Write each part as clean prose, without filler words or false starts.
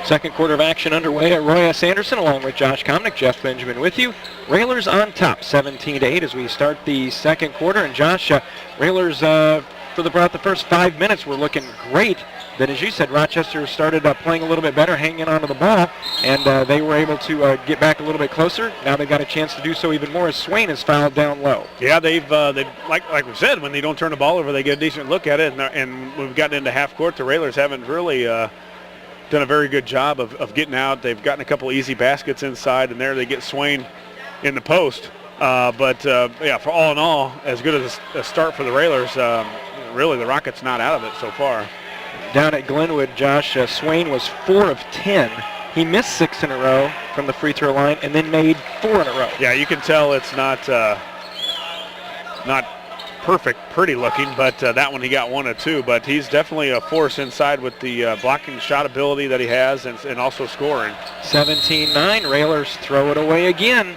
Second quarter of action underway at Roy S. Anderson, along with Josh Komnick, Jeff Benjamin with you. Railers on top, 17-8 as we start the second quarter. And Josh, Railers for about the first 5 minutes were looking great. Then, as you said, Rochester started playing a little bit better, hanging onto the ball, and they were able to get back a little bit closer. Now they've got a chance to do so even more as Swain is fouled down low. Yeah, they've like we said, when they don't turn the ball over, they get a decent look at it. And we've gotten into half court. The Railers haven't really done a very good job of getting out. They've gotten a couple easy baskets inside, and there they get Swain in the post. Yeah, for all in all, as good as a start for the Railers, really the Rockets not out of it so far. Down at Glenwood, Josh, Swain was 4 of 10. He missed 6 in a row from the free throw line and then made 4 in a row. Yeah, you can tell it's not perfect, pretty looking, but that one he got 1 of 2. But he's definitely a force inside with the blocking shot ability that he has and also scoring. 17-9, Railers throw it away again.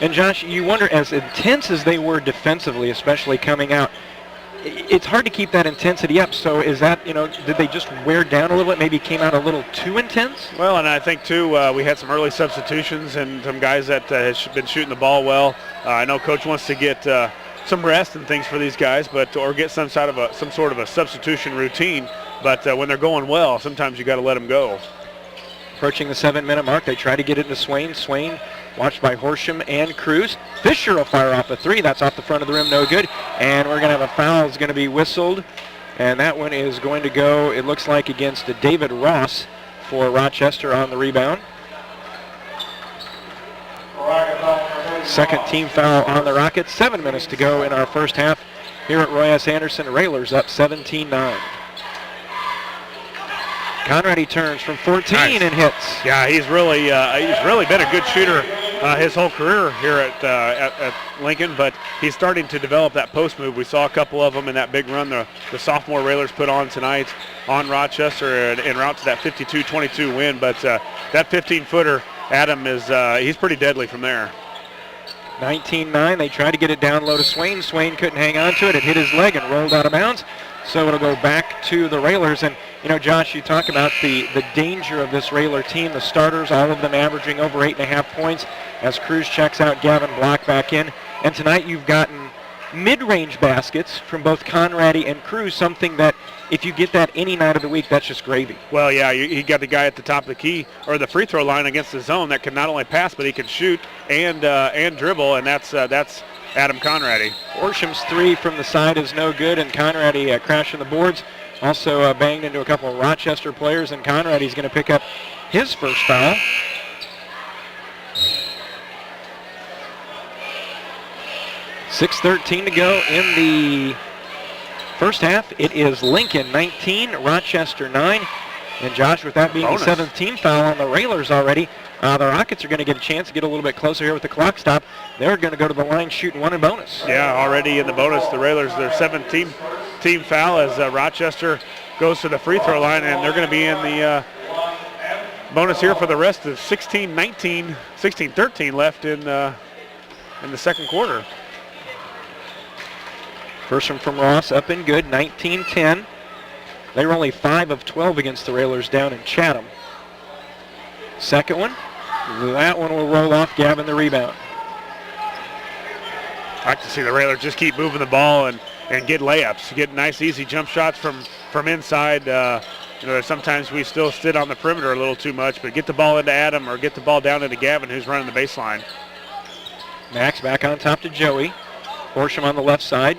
And Josh, you wonder, as intense as they were defensively, especially coming out, it's hard to keep that intensity up. So is that, did they just wear down a little bit, maybe came out a little too intense? Well, and I think, too, we had some early substitutions and some guys that have been shooting the ball well. I know Coach wants to get some rest and things for these guys, or get some sort of a substitution routine. But when they're going well, sometimes you got to let them go. Approaching the 7-minute mark, they try to get into Swain. Swain watched by Horsham and Cruz. Fisher will fire off a 3. That's off the front of the rim, no good. And we're going to have a foul. It's going to be whistled. And that one is going to go, it looks like, against David Ross for Rochester on the rebound. Second team foul on the Rockets. 7 minutes to go in our first half here at Roy S. Anderson. Railers up 17-9. Conrad turns from 14 nice. And hits. Yeah, he's really been a good shooter his whole career here at Lincoln, but he's starting to develop that post move. We saw a couple of them in that big run the sophomore Railers put on tonight on Rochester en route to that 52-22 win. But that 15-footer, Adam, he's pretty deadly from there. 19-9. They tried to get it down low to Swain. Swain couldn't hang on to it. It hit his leg and rolled out of bounds. So it'll go back to the Railers. And, Josh, you talk about the danger of this Railer team. The starters, all of them averaging over 8.5 points as Cruz checks out, Gavin Block back in. And tonight you've gotten mid-range baskets from both Conradi and Cruz, something that if you get that any night of the week, that's just gravy. Well, yeah, you got the guy at the top of the key or the free throw line against the zone that can not only pass, but he can shoot and dribble, and that's Adam Conradi. Orsham's 3 from the side is no good, and Conradi crashing the boards. Also banged into a couple of Rochester players, and Conradi's going to pick up his first foul. .6:13 to go in the first half. It is Lincoln 19, Rochester 9. And Josh, with that being the 7th team foul on the Railers already, the Rockets are going to get a chance to get a little bit closer here with the clock stop. They're going to go to the line shooting 1 in bonus. Yeah, already in the bonus, the Railers, their 7th team foul as Rochester goes to the free throw line, and they're going to be in the bonus here for the rest of 16-13 left in the second quarter. First one from Ross, up and good, 19-10. They were only 5 of 12 against the Railers down in Chatham. Second one, that one will roll off. Gavin the rebound. I like to see the Railers just keep moving the ball and get layups, get nice easy jump shots from inside. Sometimes we still sit on the perimeter a little too much, but get the ball into Adam or get the ball down into Gavin, who's running the baseline. Max back on top to Joey. Horsham on the left side.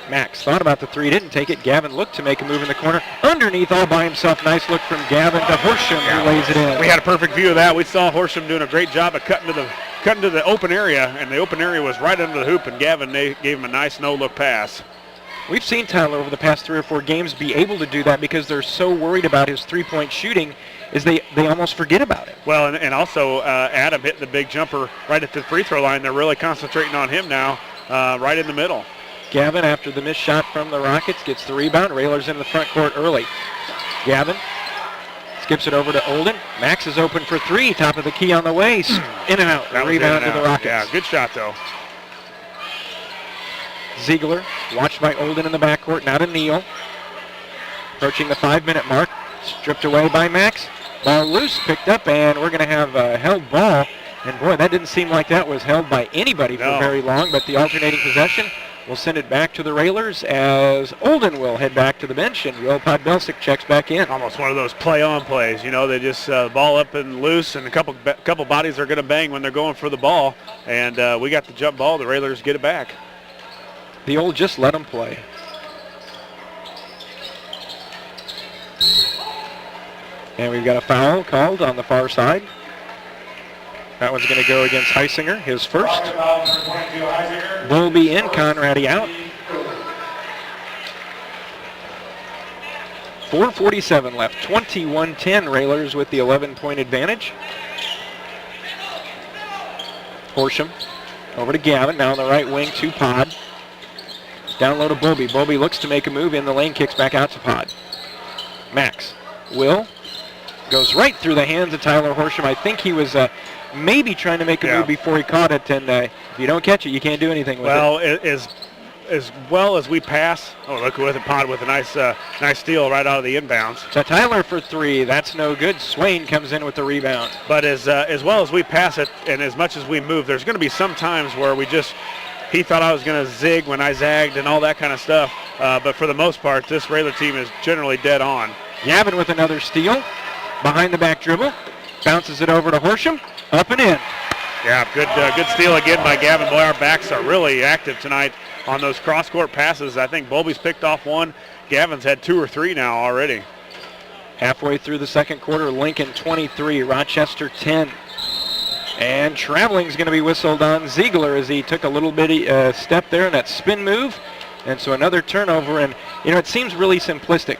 Max thought about the 3, didn't take it. Gavin looked to make a move in the corner. Underneath all by himself. Nice look from Gavin to Horsham, who lays it in. We had a perfect view of that. We saw Horsham doing a great job of cutting to the open area, and the open area was right under the hoop, and Gavin gave him a nice no-look pass. We've seen Tyler over the past 3 or 4 games be able to do that because they're so worried about his three-point shooting is they almost forget about it. Well, and also Adam hitting the big jumper right at the free throw line. They're really concentrating on him now, right in the middle. Gavin, after the missed shot from the Rockets, gets the rebound. Railers in the front court early. Gavin skips it over to Olden. Max is open for 3. Top of the key on the way. In and out. Rebound to the Rockets. Yeah, good shot, though. Ziegler, watched by Olden in the backcourt, now to Neal. Approaching the 5-minute mark, stripped away by Max. Ball loose, picked up, and we're going to have a held ball. And boy, that didn't seem like that was held by anybody for very long, but the alternating possession will send it back to the Railers as Olden will head back to the bench, and Will Podbelsic checks back in. Almost one of those play-on plays. You know, they just ball up and loose, and a couple bodies are going to bang when they're going for the ball. And we got the jump ball. The Railers get it back. The old just let them play. And we've got a foul called on the far side. That one's going to go against Heisinger, his first. Bowlby in, Conradi out. 4:47 left, 21-10 Railers with the 11-point advantage. Horsham over to Gavin, now on the right wing to Pod. Down low to Bowlby. Bowlby looks to make a move in the lane, kicks back out to Pod. Max, Will, goes right through the hands of Tyler Horsham. I think he was maybe trying to make a move before he caught it, and if you don't catch it, you can't do anything with it. As well as we pass, look with it, Pod with a nice steal right out of the inbounds. So Tyler for three, that's no good. Swain comes in with the rebound. But as well as we pass it, and as much as we move, there's going to be some times where he thought I was going to zig when I zagged and all that kind of stuff. But for the most part, this Railer team is generally dead on. Gavin with another steal. Behind the back dribble. Bounces it over to Horsham. Up and in. Yeah, good steal again by Gavin. Boy, our backs are really active tonight on those cross-court passes. I think Bowlby's picked off one. Gavin's had 2 or 3 now already. Halfway through the second quarter, Lincoln 23, Rochester 10. And traveling's going to be whistled on Ziegler as he took a little bitty step there in that spin move. And so another turnover. And, it seems really simplistic.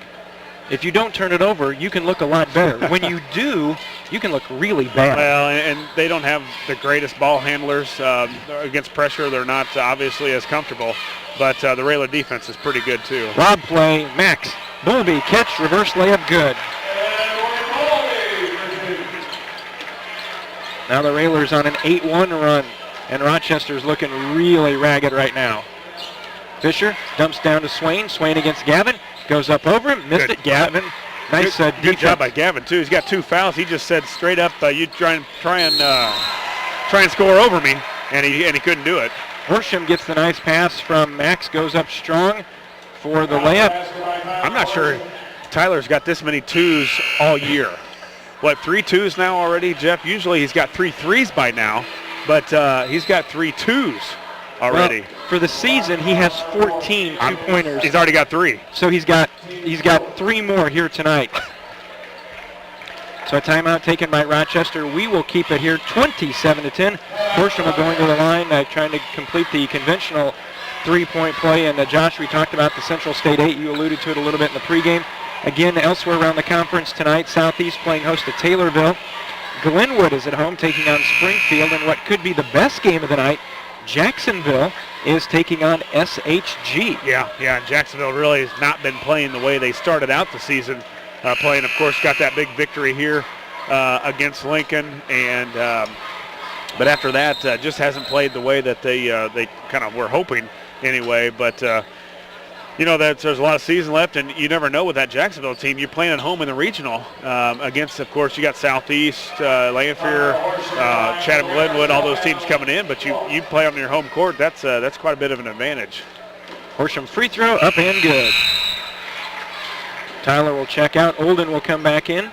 If you don't turn it over, you can look a lot better. When you do, you can look really bad. Well, and they don't have the greatest ball handlers. Against pressure, they're not obviously as comfortable. But the Railer defense is pretty good, too. Lob play, Max. Bowlby, catch, reverse layup, good. Now the Railers on an 8-1 run, and Rochester's looking really ragged right now. Fisher dumps down to Swain. Swain against Gavin. Goes up over him, missed it. Gavin, nice good defense. Job by Gavin too. He's got 2 fouls. He just said straight up, "You try and score over me," and he couldn't do it. Horsham gets the nice pass from Max. Goes up strong for the layup. I'm not sure Tyler's got this many 2s all year. What, 3 2s now already, Jeff? Usually he's got 3 3s by now, but he's got 3 2s already. Well, for the season, he has 14 two-pointers. He's already got 3. So he's got 3 more here tonight. So a timeout taken by Rochester. We will keep it here, 27-10. Horsham will going to the line, trying to complete the conventional 3-point play. And Josh, we talked about the Central State 8. You alluded to it a little bit in the pregame. Again, elsewhere around the conference tonight, Southeast playing host to Taylorville. Glenwood is at home taking on Springfield, and what could be the best game of the night, Jacksonville is taking on SHG. Yeah, Jacksonville really has not been playing the way they started out the season playing. Of course, got that big victory here against Lincoln, and but after that, just hasn't played the way that they kind of were hoping anyway. But there's a lot of season left, and you never know with that Jacksonville team. You're playing at home in the regional against, of course, you got Southeast, Lanphier, Chatham, Glenwood, all those teams coming in. But you play on your home court. That's quite a bit of an advantage. Horsham free throw, up and good. Tyler will check out. Olden will come back in.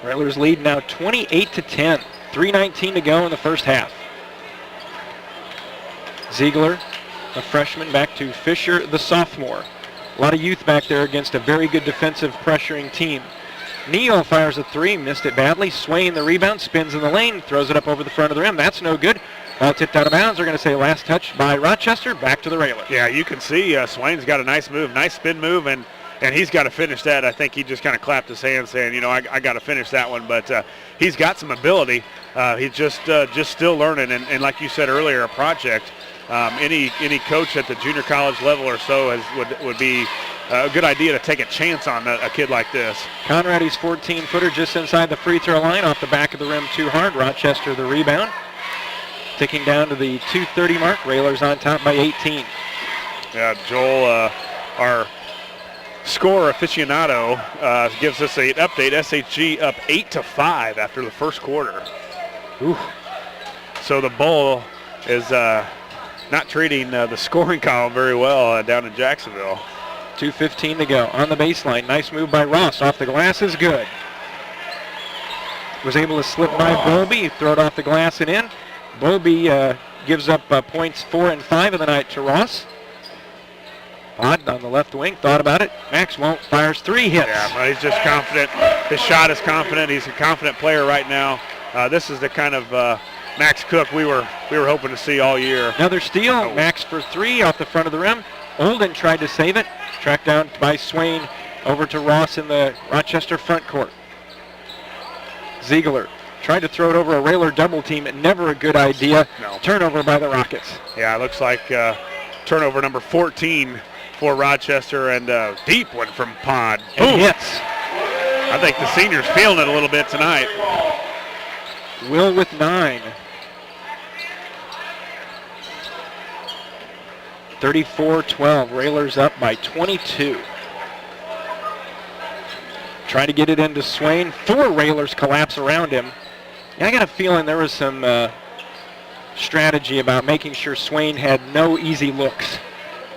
Railers lead now 28-10. 3:19 to go in the first half. Ziegler, a freshman, back to Fisher, the sophomore. A lot of youth back there against a very good defensive pressuring team. Neal fires a 3, missed it badly. Swain, the rebound, spins in the lane, throws it up over the front of the rim. That's no good. Ball tipped out of bounds. They're going to say last touch by Rochester. Back to the Railers. Yeah, you can see Swain's got a nice move, nice spin move, and he's got to finish that. I think he just kind of clapped his hands saying, I got to finish that one. But he's got some ability. He's just still learning, and like you said earlier, a project. Any coach at the junior college level or so would be a good idea to take a chance on a kid like this. Conradi's 14-footer just inside the free throw line, off the back of the rim too hard. Rochester the rebound. Ticking down to the 2:30 mark. Railers on top by 18. Yeah, Joel, our score aficionado, gives us an update. SHG up 8-5 after the first quarter. Ooh. So the Bull is not treating the scoring column very well down in Jacksonville. 2:15 to go on the baseline. Nice move by Ross. Off the glass is good. Was able to slip by Bowlby, throw it off the glass and in. Bowlby gives up points 4 and 5 of the night to Ross. Pod on the left wing, thought about it. Max won't, fires 3 hits. Yeah, but he's just confident. His shot is confident. He's a confident player right now. This is the kind of Max Cook we were hoping to see all year. Another steal. Max for 3 off the front of the rim. Olden tried to save it. Tracked down by Swain over to Ross in the Rochester front court. Ziegler tried to throw it over a Railer double team. Never a good idea. No. Turnover by the Rockets. Yeah, it looks like turnover number 14 for Rochester, and deep one from Pod. And hits. I think the senior's feeling it a little bit tonight. Will with 9. 34-12. Railers up by 22. Trying to get it into Swain. 4 Railers collapse around him. And I got a feeling there was some strategy about making sure Swain had no easy looks.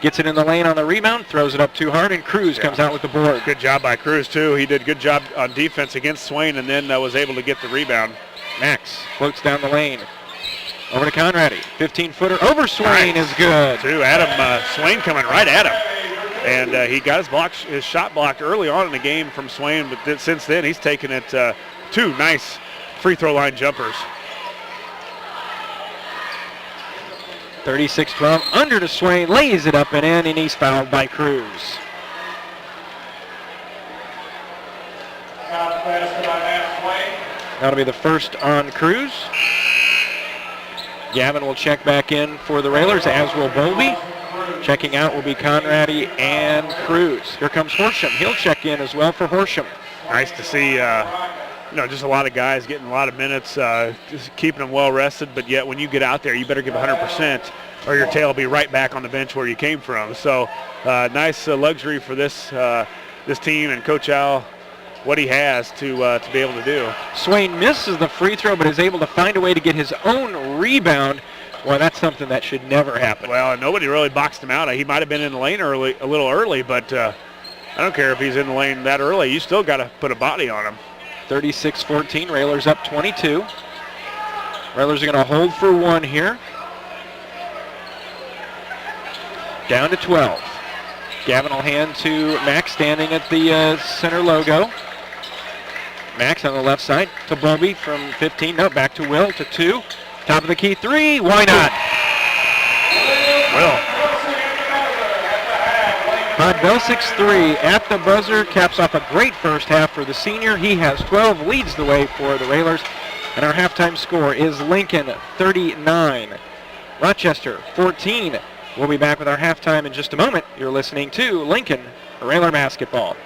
Gets it in the lane on the rebound, throws it up too hard, and Cruz comes out with the board. Good job by Cruz, too. He did a good job on defense against Swain, and then was able to get the rebound. Max floats down the lane. Over to Conradi. 15-footer over Swain is good. Adam Swain coming right at him. And he got his shot blocked early on in the game from Swain, but since then he's taken it 2 nice free throw line jumpers. 36-12, under to Swain, lays it up and in, and he's fouled by Cruz. That'll be the first on Cruz. Gavin will check back in for the Railers, as will Bowlby. Checking out will be Conradi and Cruz. Here comes Horsham. He'll check in as well for Horsham. Nice to see just a lot of guys getting a lot of minutes, just keeping them well rested, but yet when you get out there, you better give 100% or your tail will be right back on the bench where you came from. So nice luxury for this team and Coach Al, what he has to be able to do. Swain misses the free throw, but is able to find a way to get his own rebound. Well, that's something that should never happen. Well, nobody really boxed him out. He might have been in the lane a little early, but I don't care if he's in the lane that early. You still got to put a body on him. 36-14, Railers up 22. Railers are going to hold for 1 here. Down to 12. Gavin will hand to Max standing at the center logo. Max on the left side to Bowlby from 15. No, back to Will to 2. Top of the key 3. Why not? Will. Podbelsik's 3 at the buzzer caps off a great first half for the senior. He has 12, leads the way for the Railers. And our halftime score is Lincoln 39, Rochester 14. We'll be back with our halftime in just a moment. You're listening to Lincoln Railer Basketball.